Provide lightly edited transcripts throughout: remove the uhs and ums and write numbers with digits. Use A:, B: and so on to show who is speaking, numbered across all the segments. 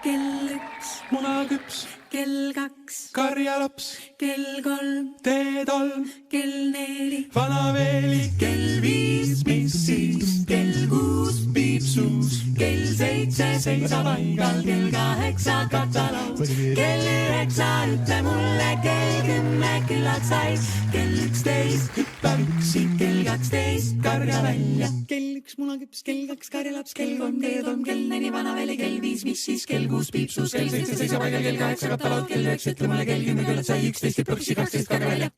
A: kell 1,
B: munaküps,
A: kell 2,
B: karjalaps,
A: kell 3,
B: teetolm,
A: kell 4,
B: vanaveeli,
A: kell 5, mis siis, kell 6 piip suus, kell 7 seisa paigal, kell 8 katalaud, kell 9 ütle mulle, kell 10 küllalt sai, kell 11 hüppa üksi, kell 12 karja välja, kell 1 munaküps, kell 2 karjalaps, kell 3 teetolm, kell 4 vanaveeli, kell 5 mis siis, kell 6 piip suus, kell 7 seisa paigal, kell 8 katalaud, kell 9 ütle mulle, kell 10 küllalt sai, 11 hüppa üksi, 12 karja välja.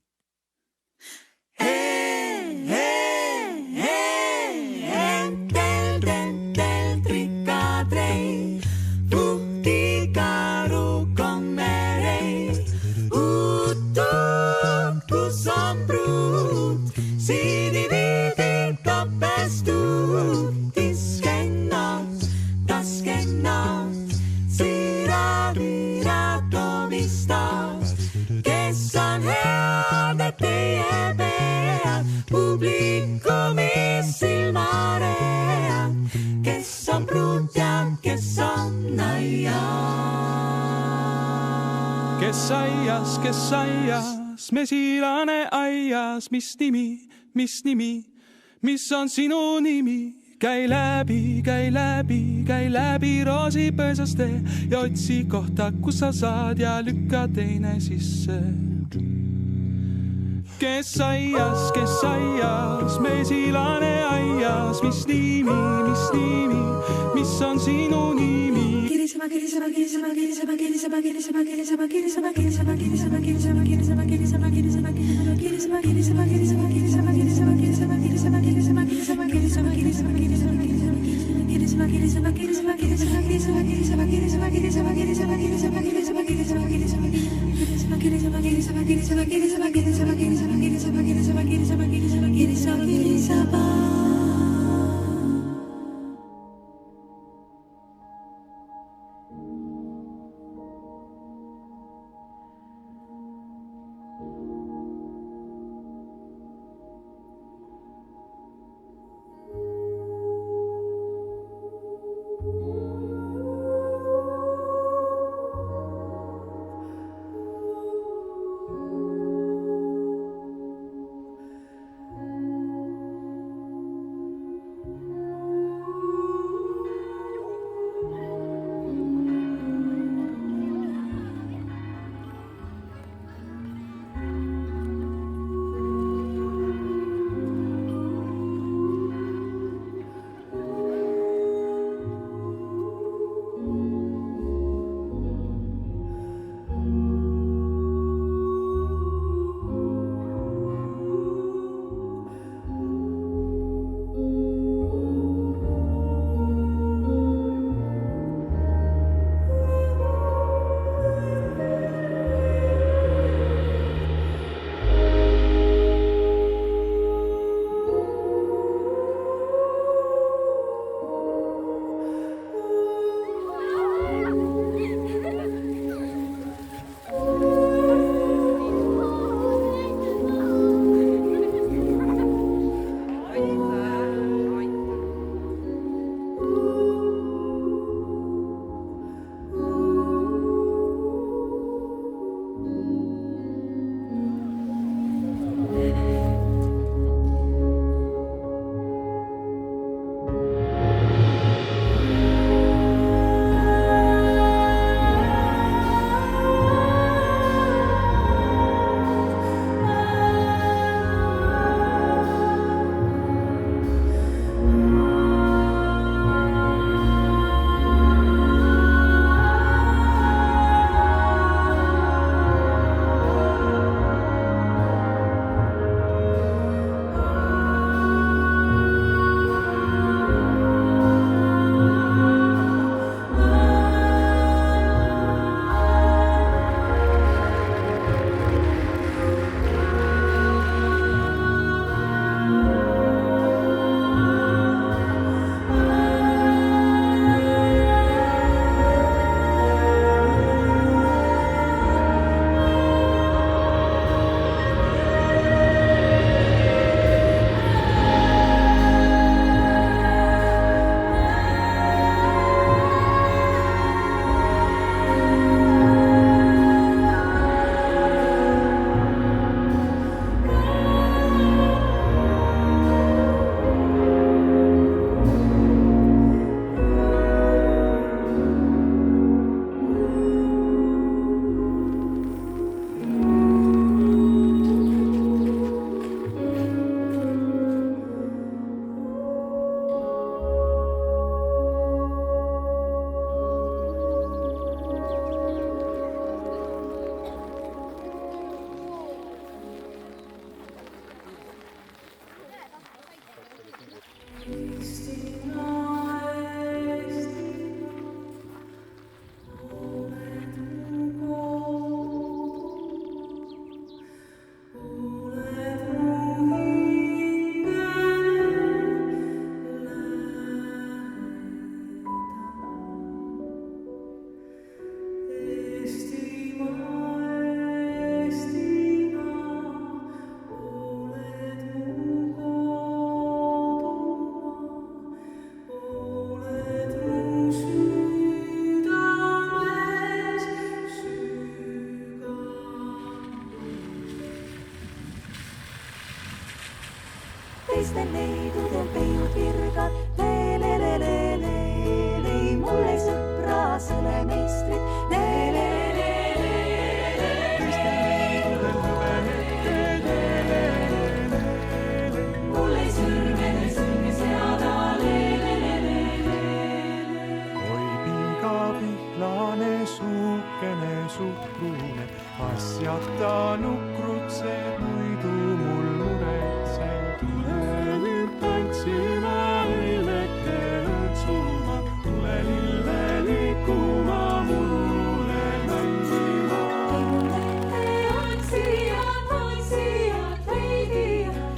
B: Kes aias, mesilane aias, mis nimi, mis on sinu nimi? Käi läbi roosipõõsaste ja otsi kohta, kus sa saad ja lükka teine sisse. Kes aias, mesilane aias, mis nimi, mis on sinu nimi?
A: teiste neidudel peiud virgad. Le-le-le-le-le-le, mul ei sõpra sõlemeistrit. Le-le-le-le-le, teiste neidudel hõbenetted. Le-le-le-le-le, mul ei sõrme seada. Le-le-le-le-le,
B: oi piiga pihlane suukene suhkrune, asjata nukrutseb, muidu mul muretseb. Tule nüüd tantsima, õlleke õõtsuma, tule lille liikuma, mulle mängima.
A: otsijad, otsijad, leidijad,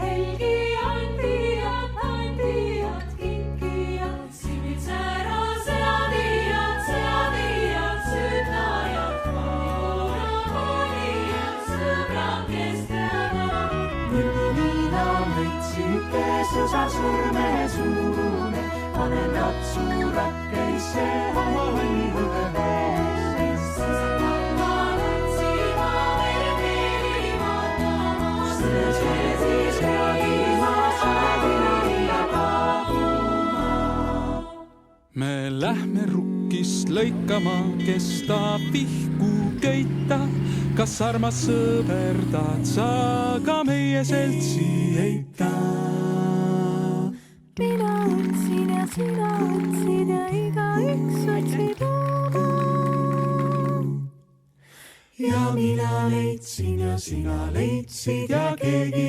A: helgijad, andijad, kinkijad, silmitsära seadijad, süütajad, koonijad, sõbrad, kes teavad. Nürgiliina mõtsikes osa sõrme suurune, panen ratsu rakkeisse oma õnni hõbemees.
B: Me lähme rukkist lõikama, kes tahab vihku köita. Kas armas sõber tahad sa ka meie seltsi heita?
A: Mina otsin ja sina otsid ja igaüks otsid oma.
B: Ja mina leidsin ja sina leidsid ja keegi